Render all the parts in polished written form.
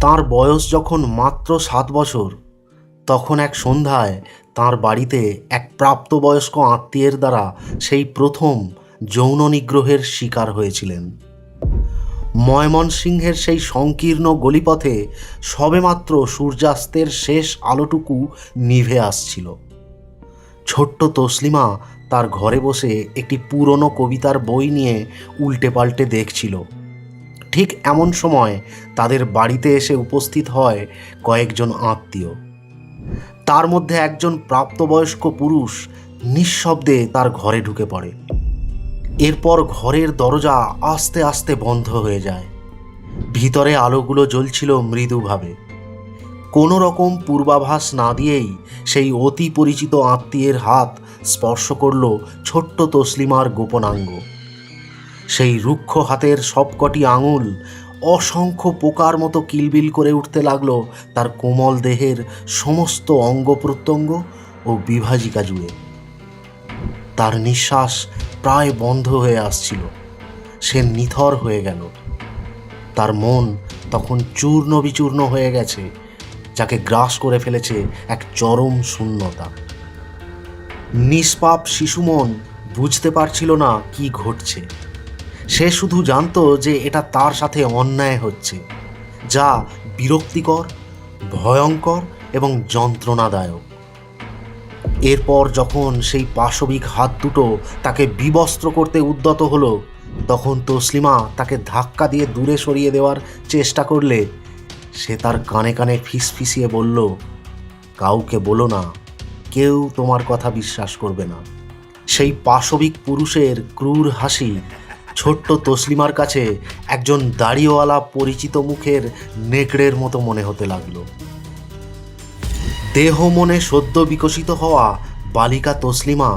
তাঁর বয়স যখন মাত্র 7 বছর, তখন এক সন্ধ্যায় তাঁর বাড়িতে এক প্রাপ্তবয়স্ক আত্মীয়ের দ্বারা সেই প্রথম যৌন নিগ্রহের শিকার হয়েছিলেন। ময়মনসিংহের সেই সংকীর্ণ গলিপথে সবেমাত্র সূর্যাস্তের শেষ আলোটুকু নিভে আসছিল। ছোট্ট তসলিমা তার ঘরে বসে একটি পুরনো কবিতার বই নিয়ে উল্টে পাল্টে দেখছিল। ঠিক এমন সময় তাদের বাড়িতে এসে উপস্থিত হয় কয়েকজন আত্মীয়। তার মধ্যে একজন প্রাপ্তবয়স্ক পুরুষ নিঃশব্দে তার ঘরে ঢুকে পড়ে। এরপর ঘরের দরজা আস্তে আস্তে বন্ধ হয়ে যায়। ভিতরে আলোগুলো জ্বলছিল মৃদুভাবে। কোনো রকম পূর্বাভাস না দিয়েই সেই অতি পরিচিত আত্মীয়ের হাত স্পর্শ করল ছোট্ট তসলিমার গোপনাঙ্গ। সেই রুক্ষ হাতের সবকটি আঙুল অসংখ্য পোকার মতো কিলবিল করে উঠতে লাগলো তার কোমল দেহের সমস্ত অঙ্গ প্রত্যঙ্গ ও বিভাজিকা জুড়ে। তার নিঃশ্বাস প্রায় বন্ধ হয়ে আসছিল। সে নিথর হয়ে গেল। তার মন তখন চূর্ণ বিচূর্ণ হয়ে গেছে, যাকে গ্রাস করে ফেলেছে এক চরম শূন্যতা। নিষ্পাপ শিশু মন বুঝতে পারছিল না কি ঘটছে। সে শুধু জানতো যে এটা তার সাথে অন্যায় হচ্ছে, যা বিরক্তিকর, ভয়ঙ্কর এবং যন্ত্রণাদায়ক। এরপর যখন সেই পাশবিক হাত দুটো তাকে বিবস্ত্র করতে উদ্যত হলো, তখন তসলিমা তাকে ধাক্কা দিয়ে দূরে সরিয়ে দেওয়ার চেষ্টা করলে সে তার কানে কানে ফিসফিসিয়ে বলল, কাউকে বলো না, কেউ তোমার কথা বিশ্বাস করবে না। সেই পাশবিক পুরুষের ক্রূর হাসি ছোট্ট তসলিমার কাছে একজন দাড়িওয়ালা পরিচিত মুখের নেকড়ের মতো মনে হতে লাগলো। দেহ মনে সদ্য বিকশিত হওয়া বালিকা তসলিমা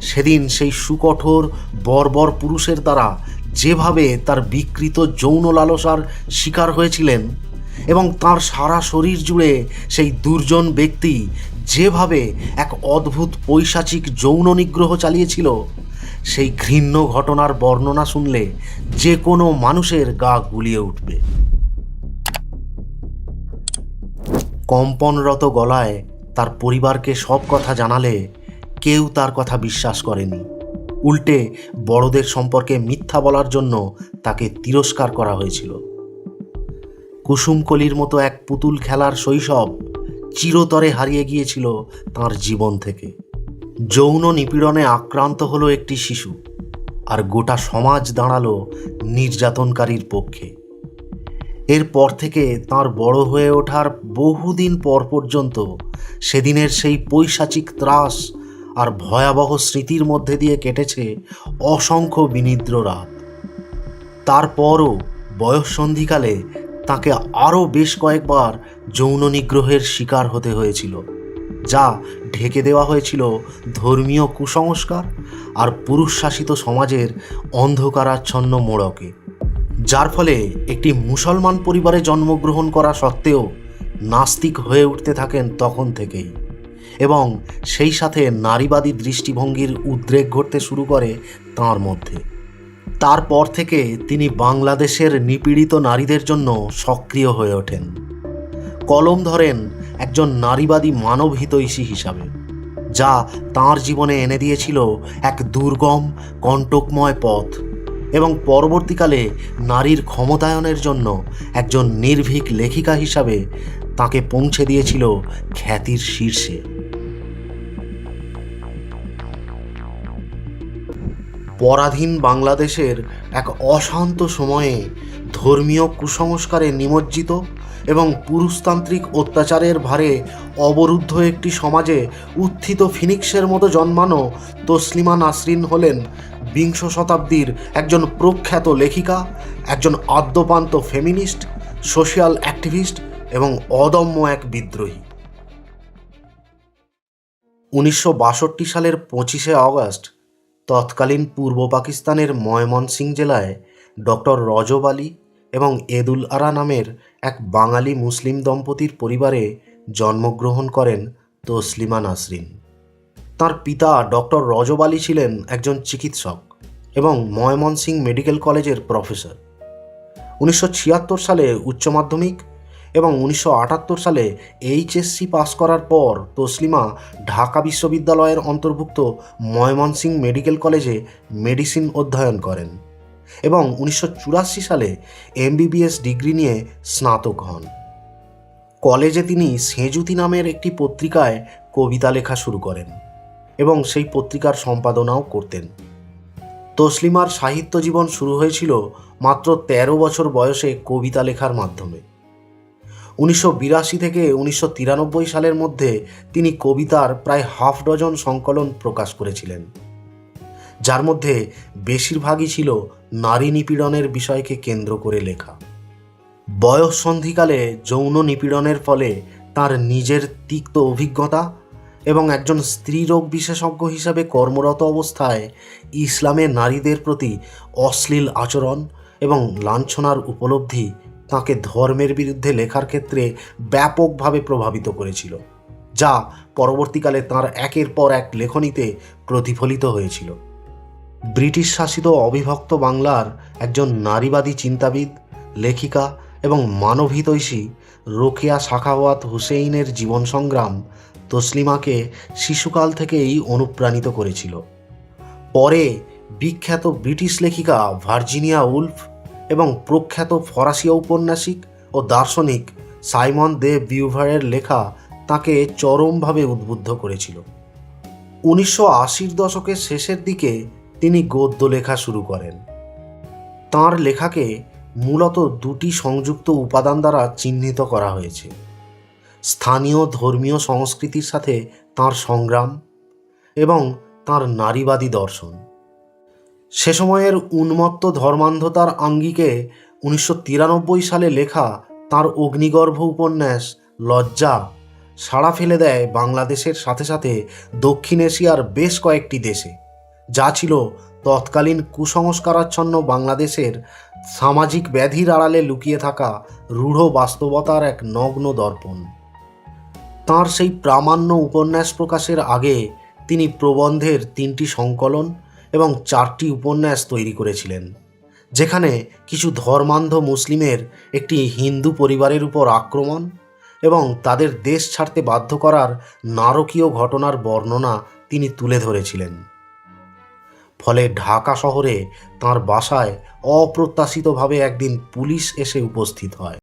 সেদিন সেই সুকঠোর বর্বর পুরুষের দ্বারা যেভাবে তার বিকৃত যৌন লালসার শিকার হয়েছিলেন, এবং তার সারা শরীর জুড়ে সেই দুর্জন ব্যক্তি যেভাবে এক অদ্ভুত পৈশাচিক যৌন নিগ্রহ চালিয়েছিল, সেই ঘৃণ্য ঘটনার বর্ণনা শুনলে যে কোনো মানুষের গা গুলিয়ে উঠবে। কম্পনরত গলায় তার পরিবারকে সব কথা জানালে কেউ তার কথা বিশ্বাস করেনি। উল্টে বড়দের সম্পর্কে মিথ্যা বলার জন্য তাকে তিরস্কার করা হয়েছিল। কুসুমকলির মতো এক পুতুল খেলার শৈশব চিরতরে হারিয়ে গিয়েছিল তার জীবন থেকে। যৌন নিপীড়নে আক্রান্ত হলো একটি শিশু, আর গোটা সমাজ দাঁড়ালো নির্যাতনকারীর পক্ষে। এরপর থেকে তার বড় হয়ে ওঠার বহুদিন পর পর্যন্ত সেদিনের সেই পৈশাচিক ত্রাস আর ভয়াবহ স্মৃতির মধ্যে দিয়ে কেটেছে অসংখ্য বিনিদ্র রাত। তারপরও বয়ঃসন্ধিকালে তাকে আরও বেশ কয়েকবার যৌন নিগ্রহের শিকার হতে হয়েছিল, যা ঢেকে দেওয়া হয়েছিল ধর্মীয় কুসংস্কার আর পুরুষ শাসিত সমাজের অন্ধকারাচ্ছন্ন মোড়কে। যার ফলে একটি মুসলমান পরিবারে জন্মগ্রহণ করা সত্ত্বেও নাস্তিক হয়ে উঠতে থাকেন তখন থেকেই, এবং সেই সাথে নারীবাদী দৃষ্টিভঙ্গির উদ্রেক ঘটতে শুরু করে তাঁর মধ্যে। তারপর থেকে তিনি বাংলাদেশের নিপীড়িত নারীদের জন্য সক্রিয় হয়ে ওঠেন। কলম ধরেন একজন নারীবাদী মানবহিতৈষী হিসাবে, যা তাঁর জীবনে এনে দিয়েছিল এক দুর্গম কণ্টকময় পথ, এবং পরবর্তীকালে নারীর ক্ষমতায়নের জন্য একজন নির্ভীক লেখিকা হিসাবে তাকে পৌঁছে দিয়েছিল খ্যাতির শীর্ষে। পরাধীন বাংলাদেশের এক অশান্ত সময়ে ধর্মীয় কুসংস্কারে নিমজ্জিত এবং পুরুষতান্ত্রিক অত্যাচারের ভারে অবরুদ্ধ একটি সমাজে উত্থিত ফিনিক্সের মতো জন্মানো তসলিমা নাসরিন হলেন বিংশ শতাব্দীর একজন প্রখ্যাত লেখিকা, একজন আদ্যপান্ত ফেমিনিস্ট, সোশ্যাল অ্যাক্টিভিস্ট এবং অদম্য এক বিদ্রোহী। 1962 সালের 25শে অগস্ট তৎকালীন পূর্ব পাকিস্তানের ময়মনসিংহ জেলায় ডক্টর রজব আলী এবং এদুল আরা নামের এক বাঙালি মুসলিম দম্পতির পরিবারে জন্মগ্রহণ করেন তসলিমা নাসরিন। তার পিতা ডক্টর রজব আলী ছিলেন একজন চিকিৎসক এবং ময়মনসিংহ মেডিকেল কলেজের প্রফেসর। 1976 সালে উচ্চ মাধ্যমিক এবং 1978 সালে এইচএসসি পাস করার পর তসলিমা ঢাকা বিশ্ববিদ্যালয়ের অন্তর্ভুক্ত ময়মনসিংহ মেডিকেল কলেজে মেডিসিন অধ্যয়ন করেন এবং 1984 সালে এমবিবিএস ডিগ্রি নিয়ে স্নাতক হন। কলেজে তিনি সেঁজুতি নামের একটি পত্রিকায় কবিতা লেখা শুরু করেন এবং সেই পত্রিকার সম্পাদনাও করতেন। তসলিমার সাহিত্য জীবন শুরু হয়েছিল মাত্র 13 বছর বয়সে কবিতা লেখার মাধ্যমে। 1982 থেকে 1993 সালের মধ্যে তিনি কবিতার প্রায় হাফ ডজন সংকলন প্রকাশ করেছিলেন, যার মধ্যে বেশিরভাগই ছিল নারী নিপীড়নের বিষয়কে কেন্দ্র করে লেখা। বয়ঃসন্ধিকালে যৌন নিপীড়নের ফলে তার নিজের তিক্ত অভিজ্ঞতা এবং একজন স্ত্রীরোগ বিশেষজ্ঞ হিসাবে কর্মরত অবস্থায় ইসলামে নারীদের প্রতি অশ্লীল আচরণ এবং লাঞ্ছনার উপলব্ধি তাঁকে ধর্মের বিরুদ্ধে লেখার ক্ষেত্রে ব্যাপকভাবে প্রভাবিত করেছিল, যা পরবর্তীকালে তাঁর একের পর এক লেখনীতে প্রতিফলিত হয়েছিল। ব্রিটিশ শাসিত অবিভক্ত বাংলার একজন নারীবাদী চিন্তাবিদ, লেখিকা এবং মানবহিতৈষী রোকেয়া সাখাওয়াত হুসেইনের জীবন সংগ্রাম তসলিমাকে শিশুকাল থেকেই অনুপ্রাণিত করেছিল। পরে বিখ্যাত ব্রিটিশ লেখিকা ভার্জিনিয়া উলফ এবং প্রখ্যাত ফরাসি ঔপন্যাসিক ও দার্শনিক সাইমন দে বিউভারের লেখা তাকে চরমভাবে উদ্বুদ্ধ করেছিল। 1980-র দশকের শেষের দিকে তিনি গদ্য লেখা শুরু করেন। তাঁর লেখাকে মূলত দুটি সংযুক্ত উপাদান দ্বারা চিহ্নিত করা হয়েছে: স্থানীয় ধর্মীয় সংস্কৃতির সাথে তাঁর সংগ্রাম এবং তাঁর নারীবাদী দর্শন। সে সময়ের উন্মত্ত ধর্মান্ধতার আঙ্গিকে 1993 সালে লেখা তাঁর অগ্নিগর্ভ উপন্যাস লজ্জা সাড়া ফেলে দেয় বাংলাদেশের সাথে সাথে দক্ষিণ এশিয়ার বেশ কয়েকটি দেশে, যা ছিল তৎকালীন কুসংস্কারাচ্ছন্ন বাংলাদেশের সামাজিক ব্যাধির আড়ালে লুকিয়ে থাকা রূঢ় বাস্তবতার এক নগ্ন দর্পণ। তাঁর সেই প্রামাণ্য উপন্যাস প্রকাশের আগে তিনি প্রবন্ধের 3টি সংকলন এবং 4টি উপন্যাস তৈরি করেছিলেন, যেখানে কিছু ধর্মান্ধ মুসলিমের একটি হিন্দু পরিবারের উপর আক্রমণ এবং তাদের দেশ ছাড়তে বাধ্য করার নারকীয় ঘটনার বর্ণনা তিনি তুলে ধরেছিলেন। ফলে ঢাকা শহরে তাঁর বাসায় অপ্রত্যাশিতভাবে একদিন পুলিশ এসে উপস্থিত হয়।